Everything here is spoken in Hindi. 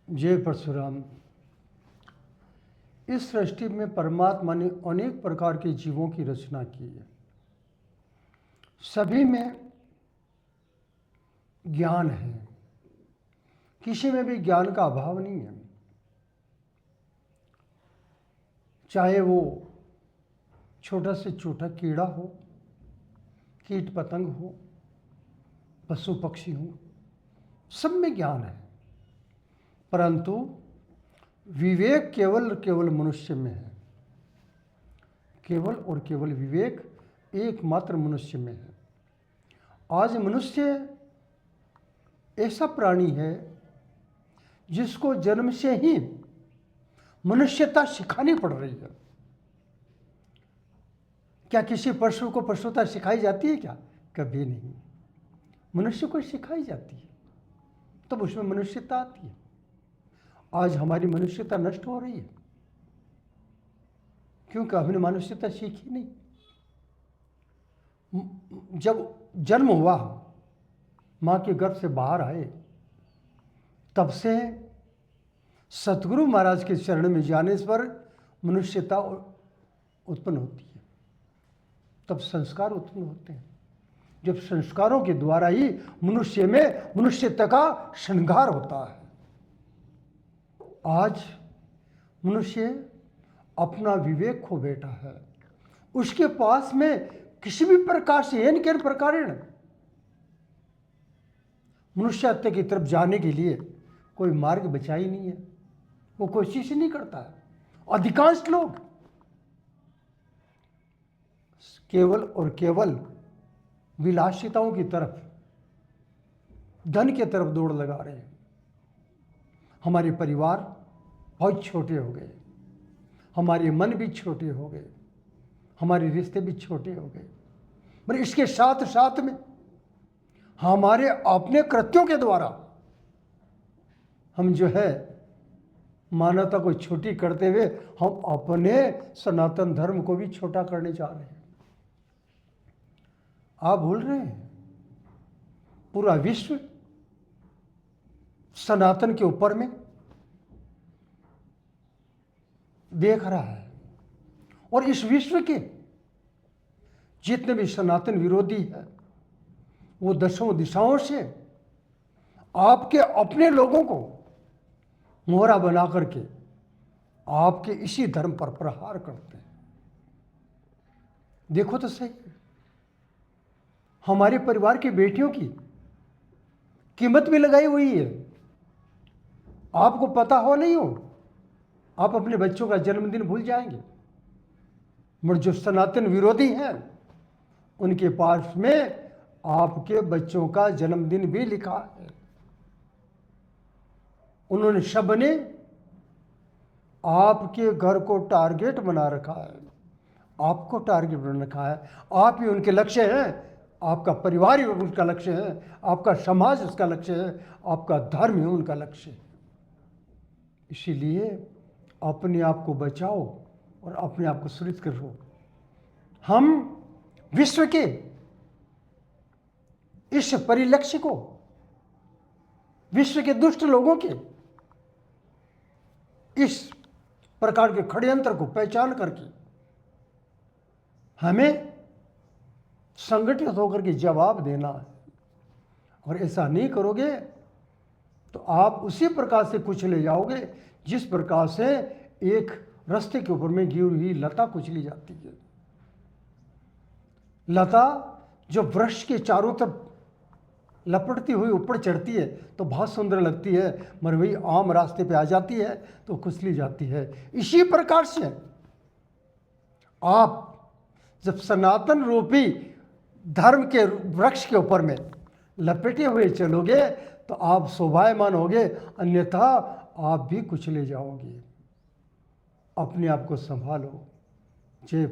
जय परशुराम। इस सृष्टि में परमात्मा ने अनेक प्रकार के जीवों की रचना की है। सभी में ज्ञान है, किसी में भी ज्ञान का अभाव नहीं है। चाहे वो छोटा से छोटा कीड़ा हो, कीट पतंग हो, पशु पक्षी हो, सब में ज्ञान है। परंतु विवेक केवल मनुष्य में है। केवल और केवल विवेक एकमात्र मनुष्य में है। आज मनुष्य ऐसा प्राणी है जिसको जन्म से ही मनुष्यता सिखानी पड़ रही है। क्या किसी पशु को पशुता सिखाई जाती है? क्या कभी नहीं। मनुष्य को सिखाई जाती है, तब उसमें मनुष्यता आती है। आज हमारी मनुष्यता नष्ट हो रही है क्योंकि हमने मनुष्यता सीखी नहीं। जब जन्म हुआ, माँ के गर्भ से बाहर आए, तब से सतगुरु महाराज के चरण में जाने पर मनुष्यता उत्पन्न होती है। तब संस्कार उत्पन्न होते हैं। जब संस्कारों के द्वारा ही मनुष्य में मनुष्यता का श्रृंगार होता है। आज मनुष्य अपना विवेक खो बैठा है। उसके पास में किसी भी प्रकार से एन के प्रकार मनुष्यत्व की तरफ जाने के लिए कोई मार्ग बचा ही नहीं है। वो कोशिश नहीं करता है। अधिकांश लोग केवल और केवल विलासिताओं की तरफ, धन की तरफ दौड़ लगा रहे हैं। हमारे परिवार बहुत छोटे हो गए, हमारे मन भी छोटे हो गए, हमारे रिश्ते भी छोटे हो गए। पर इसके साथ साथ में हमारे अपने कृत्यों के द्वारा हम जो है मानवता को छोटी करते हुए हम अपने सनातन धर्म को भी छोटा करने जा रहे हैं। आप भूल रहे हैं, पूरा विश्व सनातन के ऊपर में देख रहा है। और इस विश्व के जितने भी सनातन विरोधी हैं, वो दसों दिशाओं से आपके अपने लोगों को मोहरा बना करके आपके इसी धर्म पर प्रहार करते हैं। देखो तो सही, हमारे परिवार की बेटियों की कीमत भी लगाई हुई है। आपको पता हो नहीं हो, आप अपने बच्चों का जन्मदिन भूल जाएंगे। मगर जो सनातन विरोधी हैं, उनके पास में आपके बच्चों का जन्मदिन भी लिखा है। उन्होंने सबने आपके घर को टारगेट बना रखा है, आपको टारगेट बना रखा है। आप ही उनके लक्ष्य हैं, आपका परिवार ही उनका लक्ष्य है, आपका समाज उसका लक्ष्य है, आपका धर्म ही उनका लक्ष्य है। इसीलिए अपने आप को बचाओ और अपने आप को सुरक्षित करो। हम विश्व के इस परिलक्ष्य को, विश्व के दुष्ट लोगों के इस प्रकार के षड्यंत्र को पहचान करके हमें संगठित होकर के जवाब देना है। और ऐसा नहीं करोगे तो आप उसी प्रकार से कुचले जाओगे जिस प्रकार से एक रास्ते के ऊपर में गिरी हुई लता कुचली जाती है। लता जो वृक्ष के चारों तरफ लपटती हुई ऊपर चढ़ती है तो बहुत सुंदर लगती है, मगर वही आम रास्ते पे आ जाती है तो कुचली जाती है। इसी प्रकार से आप जब सनातन रूपी धर्म के वृक्ष के ऊपर में लपेटे हुए चलोगे तो आप शोभायमान होगे, अन्यथा आप भी कुचले जाओगे। अपने आप को संभालो। जय